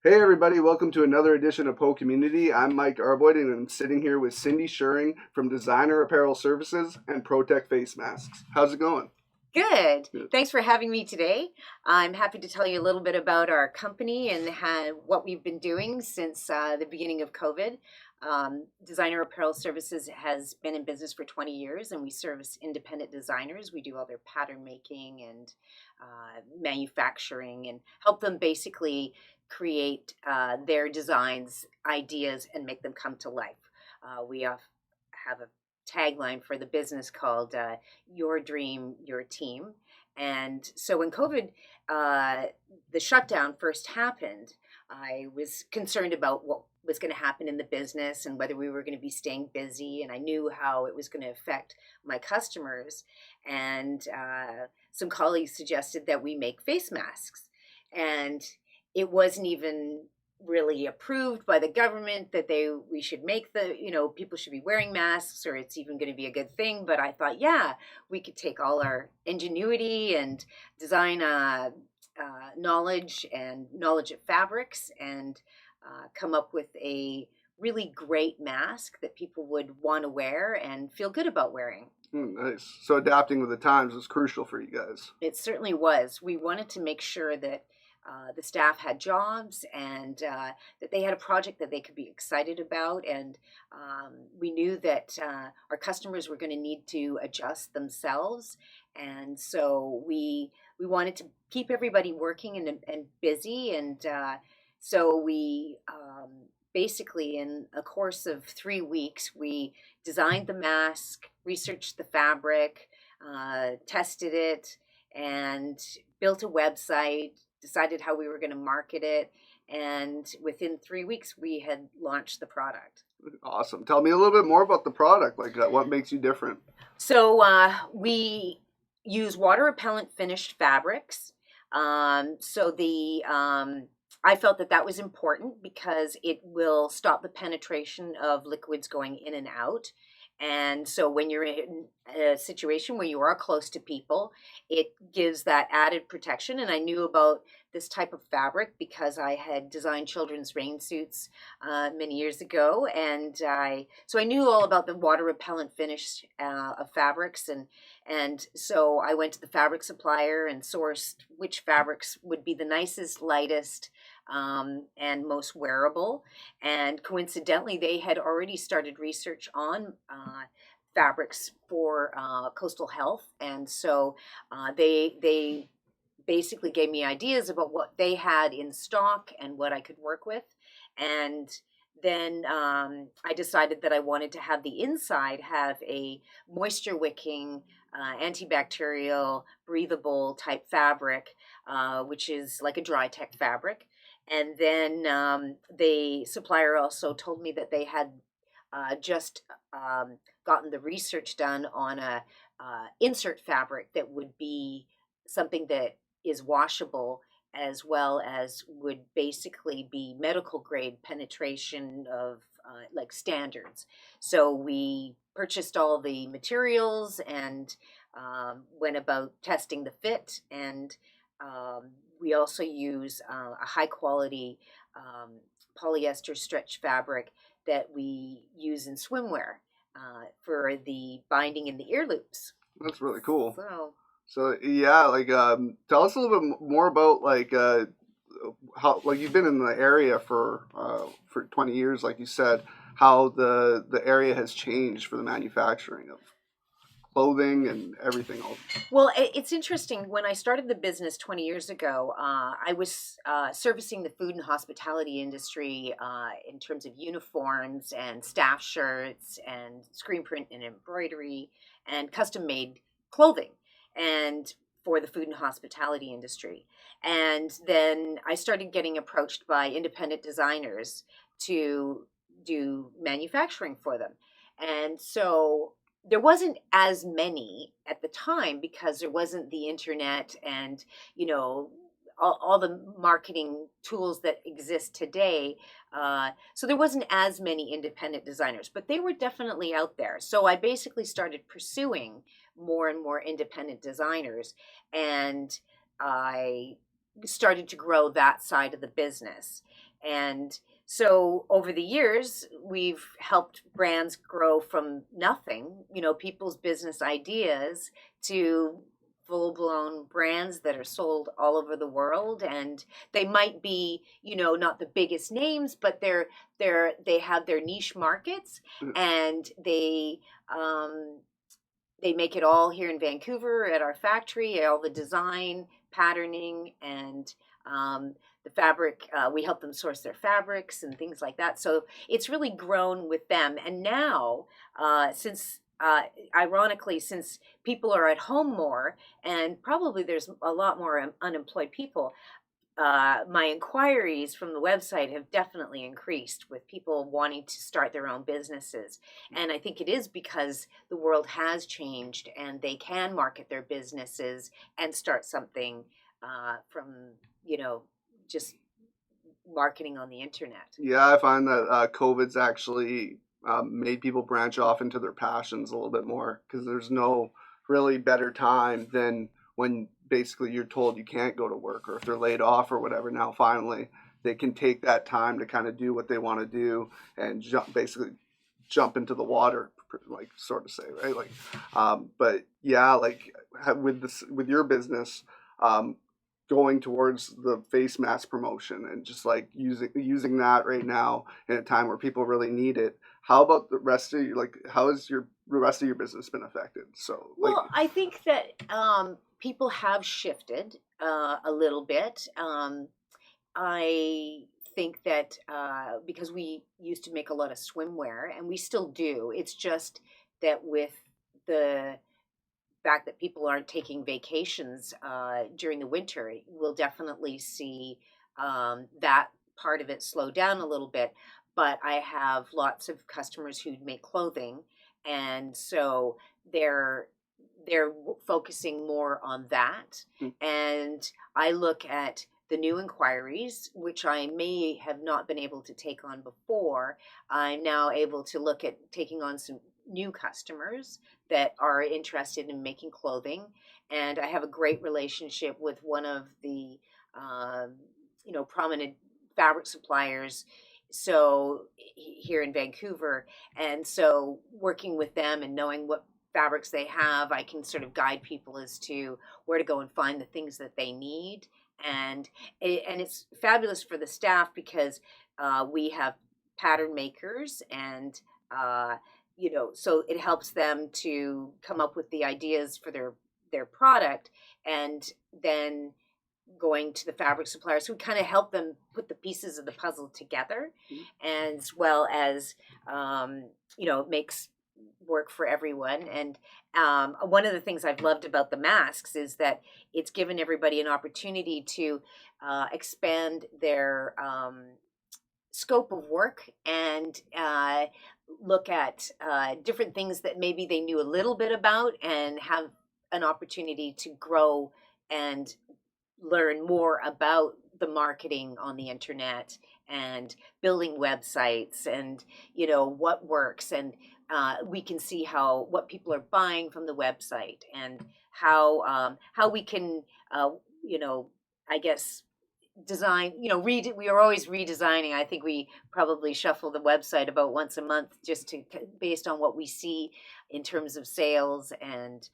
Hey everybody, welcome to another edition of PoCommunity. I'm Mike Arboyd and I'm sitting here with Cyndi Schuring from Designer Apparel Services and Protech Face Masks. How's it going? Good. Good. Thanks for having me today. I'm happy to tell you a little bit about our company and what we've been doing since the beginning of COVID. Designer Apparel Services has been in business for 20 years, and we service independent designers. We do all their pattern making and manufacturing and help them basically create their designs, ideas, and make them come to life. We have a tagline for the business called Your Dream, Your Team. And so when COVID, the shutdown first happened, I was concerned about what was going to happen in the business and whether we were going to be staying busy. And I knew how it was going to affect my customers. And some colleagues suggested that we make face masks. And it wasn't even really approved by the government that we should make people should be wearing masks or it's even going to be a good thing. But I thought, yeah, we could take all our ingenuity and design knowledge of fabrics and come up with a really great mask that people would want to wear and feel good about wearing. Nice. So adapting with the times was crucial for you guys. It certainly was. We wanted to make sure that the staff had jobs and that they had a project that they could be excited about. And we knew that our customers were going to need to adjust themselves. And so we wanted to keep everybody working and busy. And so we basically, in a course of 3 weeks, we designed the mask, researched the fabric, tested it, and built a website, decided how we were going to market it, and within 3 weeks we had launched the product. Awesome. Tell me a little bit more about the product, like what makes you different? So we use water repellent finished fabrics. I felt that was important because it will stop the penetration of liquids going in and out. And so when you're in a situation where you are close to people, it gives that added protection. And I knew about this type of fabric because I had designed children's rain suits many years ago. And so I knew all about the water repellent finish of fabrics. And so I went to the fabric supplier and sourced which fabrics would be the nicest, lightest, and most wearable. And coincidentally, they had already started research on fabrics for coastal health. And so they basically gave me ideas about what they had in stock and what I could work with. And then I decided that I wanted to have the inside have a moisture wicking, antibacterial, breathable type fabric, which is like a dry tech fabric. And then the supplier also told me that they had just gotten the research done on a insert fabric that would be something that is washable as well as would basically be medical grade penetration of like standards. So we purchased all the materials and went about testing the fit, and we also use a high quality polyester stretch fabric that we use in swimwear for the binding in the ear loops. That's really cool. So yeah, like tell us a little bit more about like how, like, you've been in the area for 20 years, like you said, how the area has changed for the manufacturing of clothing and everything else. Well, it's interesting. When I started the business 20 years ago, I was servicing the food and hospitality industry in terms of uniforms and staff shirts and screen print and embroidery and custom made clothing and for the food and hospitality industry. And then I started getting approached by independent designers to do manufacturing for them. And so there wasn't as many at the time because there wasn't the internet and all the marketing tools that exist today. So there wasn't as many independent designers, but they were definitely out there. So I basically started pursuing more and more independent designers, and I started to grow that side of the business. And so over the years, we've helped brands grow from nothing, people's business ideas to full blown brands that are sold all over the world. And they might be, not the biggest names, but they have their niche markets, and they make it all here in Vancouver at our factory, all the design, patterning, and the fabric. We help them source their fabrics and things like that. So it's really grown with them. And now, ironically, since people are at home more, and probably there's a lot more unemployed people, my inquiries from the website have definitely increased with people wanting to start their own businesses. And I think it is because the world has changed and they can market their businesses and start something from, just marketing on the internet. Yeah, I find that COVID's actually made people branch off into their passions a little bit more, because there's no really better time than when basically you're told you can't go to work, or if they're laid off or whatever. Now finally they can take that time to kind of do what they want to do and basically jump into the water, like, sort of say, right? Like, but yeah, like with your business, going towards the face mask promotion and just like using that right now in a time where people really need it. How about the rest of how has the rest of your business been affected? So well, I think that people have shifted a little bit. I think that because we used to make a lot of swimwear, and we still do, it's just that with the fact that people aren't taking vacations during the winter, we'll definitely see that part of it slow down a little bit. But I have lots of customers who make clothing, and so they're focusing more on that. And I look at the new inquiries, which I may have not been able to take on before. I'm now able to look at taking on some new customers that are interested in making clothing. And I have a great relationship with one of the prominent fabric suppliers, so here in Vancouver. And so working with them and knowing what fabrics they have, I can sort of guide people as to where to go and find the things that they need. And it's fabulous for the staff because we have pattern makers, and so it helps them to come up with the ideas for their product, and then going to the fabric suppliers who kind of help them put the pieces of the puzzle together, as well as it makes work for everyone. And one of the things I've loved about the masks is that it's given everybody an opportunity to expand their scope of work, and look at different things that maybe they knew a little bit about, and have an opportunity to grow and learn more about the marketing on the internet and building websites, and what works. And we can see what people are buying from the website, and how we can I guess design, we are always redesigning. I think we probably shuffle the website about once a month, just to based on what we see in terms of sales, and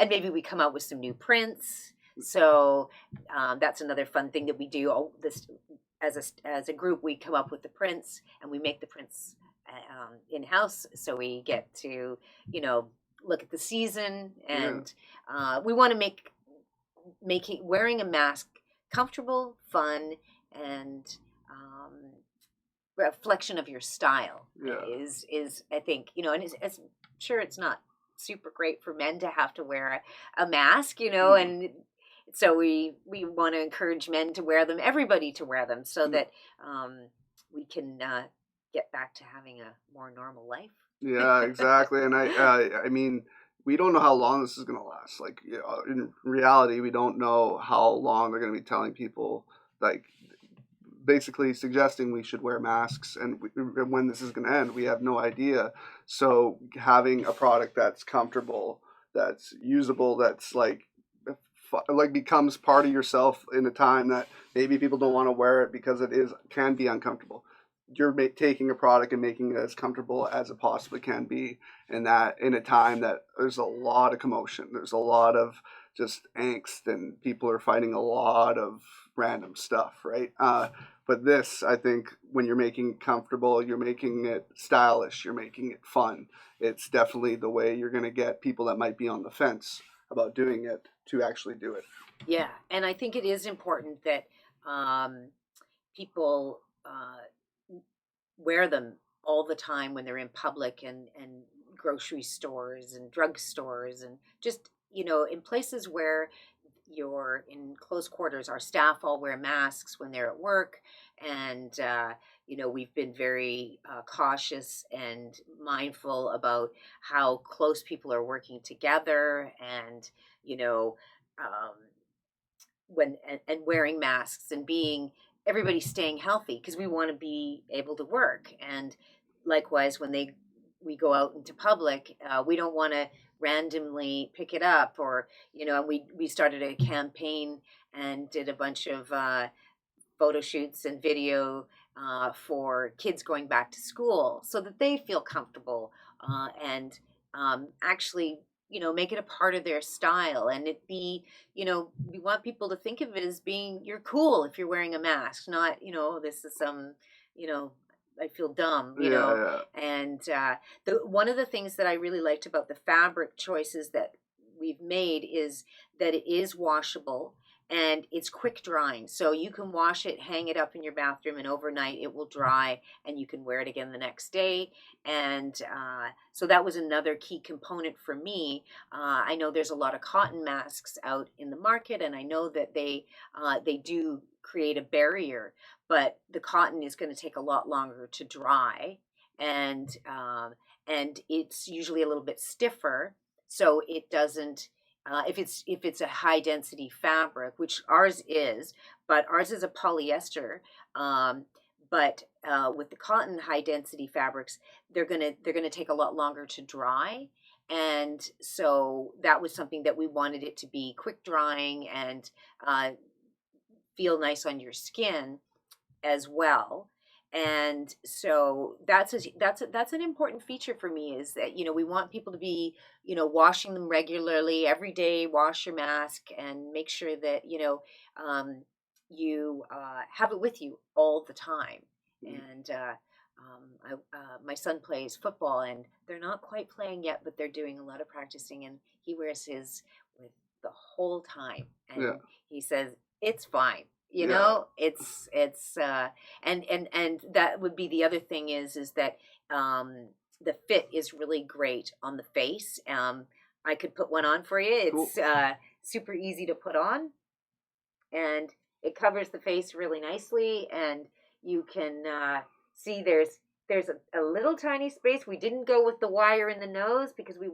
maybe we come out with some new prints. So that's another fun thing that we do. This as a group, we come up with the prints, and we make the prints in house. So we get to look at the season, and we want to make wearing a mask comfortable, fun, and reflection of your style. Is I think, and it's sure it's not super great for men to have to wear a mask, and so we want to encourage men to wear them, everybody to wear them, so that we can get back to having a more normal life. Yeah, exactly. And I mean, we don't know how long this is going to last. Like, in reality, we don't know how long they're going to be telling people, like, basically suggesting we should wear masks, and when this is going to end, we have no idea. So having a product that's comfortable, that's usable, that's like like becomes part of yourself in a time that maybe people don't want to wear it because can be uncomfortable. You're taking a product and making it as comfortable as it possibly can be, and that in a time that there's a lot of commotion, there's a lot of just angst, and people are fighting a lot of random stuff, right? But this, I think, when you're making it comfortable, you're making it stylish, you're making it fun. It's definitely the way you're going to get people that might be on the fence about doing it to actually do it. Yeah, and I think it is important that people wear them all the time when they're in public and grocery stores and drugstores and just, in places where you're in close quarters. Our staff all wear masks when they're at work, and we've been very cautious and mindful about how close people are working together, and you know um, when and wearing masks and being everybody staying healthy because we want to be able to work. And likewise, when we go out into public, we don't want to randomly pick it up, or we started a campaign and did a bunch of photo shoots and video for kids going back to school so that they feel comfortable, and actually make it a part of their style, and it be we want people to think of it as being you're cool if you're wearing a mask, not this is some you know I feel dumb, Yeah, and the one of the things that I really liked about the fabric choices that we've made is that it is washable and it's quick drying. So you can wash it, hang it up in your bathroom, and overnight it will dry, and you can wear it again the next day. And so that was another key component for me. I know there's a lot of cotton masks out in the market, and I know that they do create a barrier, but the cotton is going to take a lot longer to dry, and it's usually a little bit stiffer, so it doesn't if it's a high density fabric, which ours is, but ours is a polyester. But with the cotton high density fabrics, they're gonna take a lot longer to dry, and so that was something that we wanted it to be quick drying and feel nice on your skin as well. And so that's an important feature for me, is that we want people to be washing them regularly every day. Wash your mask and make sure that you have it with you all the time. And my son plays football, and they're not quite playing yet, but they're doing a lot of practicing, and he wears his with the whole time, and yeah, he says it's fine. yeah. It's and that would be the other thing, is that the fit is really great on the face. I could put one on for you. Cool. It's super easy to put on, and it covers the face really nicely, and you can see there's a little tiny space. We didn't go with the wire in the nose because we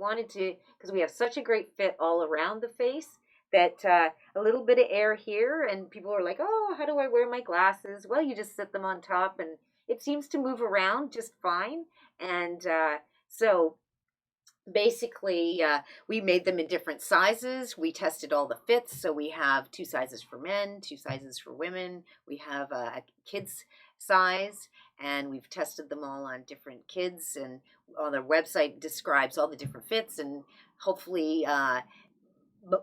have such a great fit all around the face, that a little bit of air here, and people are like, oh, how do I wear my glasses? Well, you just sit them on top, and it seems to move around just fine. And so basically, we made them in different sizes. We tested all the fits, so we have 2 sizes for men, 2 sizes for women. We have a kids size, and we've tested them all on different kids, and on the website describes all the different fits, and hopefully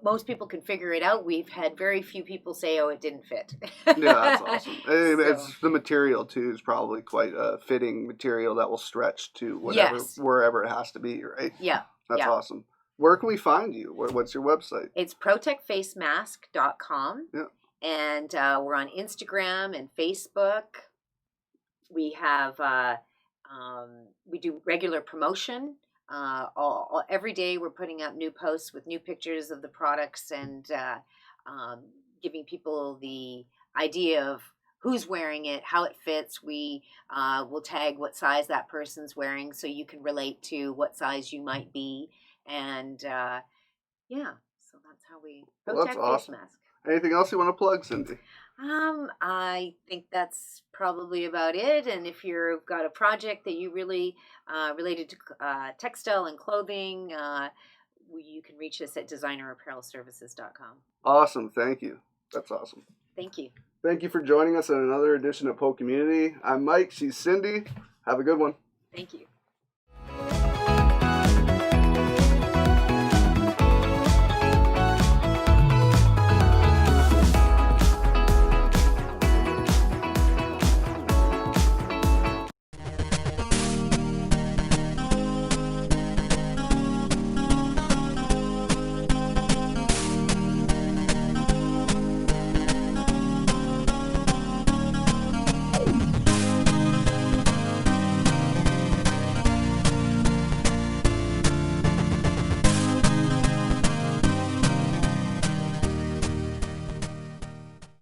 most people can figure it out. We've had very few people say, oh, it didn't fit. Yeah, that's awesome. And So, it's the material too is probably quite a fitting material that will stretch to yes. wherever it has to be, right? Yeah. That's Yeah. awesome. Where can we find you? What's your website? It's protechfacemask.com. Yeah. And we're on Instagram and Facebook. We have, we do regular promotion. Every day we're putting up new posts with new pictures of the products, and giving people the idea of who's wearing it, how it fits. We will tag what size that person's wearing, so you can relate to what size you might be. And yeah, so that's how we Well, that's Protech Face awesome. Mask. Anything else you want to plug, Cyndi? I think that's probably about it. And if you've got a project that you really related to textile and clothing, you can reach us at designerapparelservices.com. Awesome. Thank you. That's awesome. Thank you. Thank you for joining us on another edition of PoCommunity. I'm Mike. She's Cyndi. Have a good one. Thank you.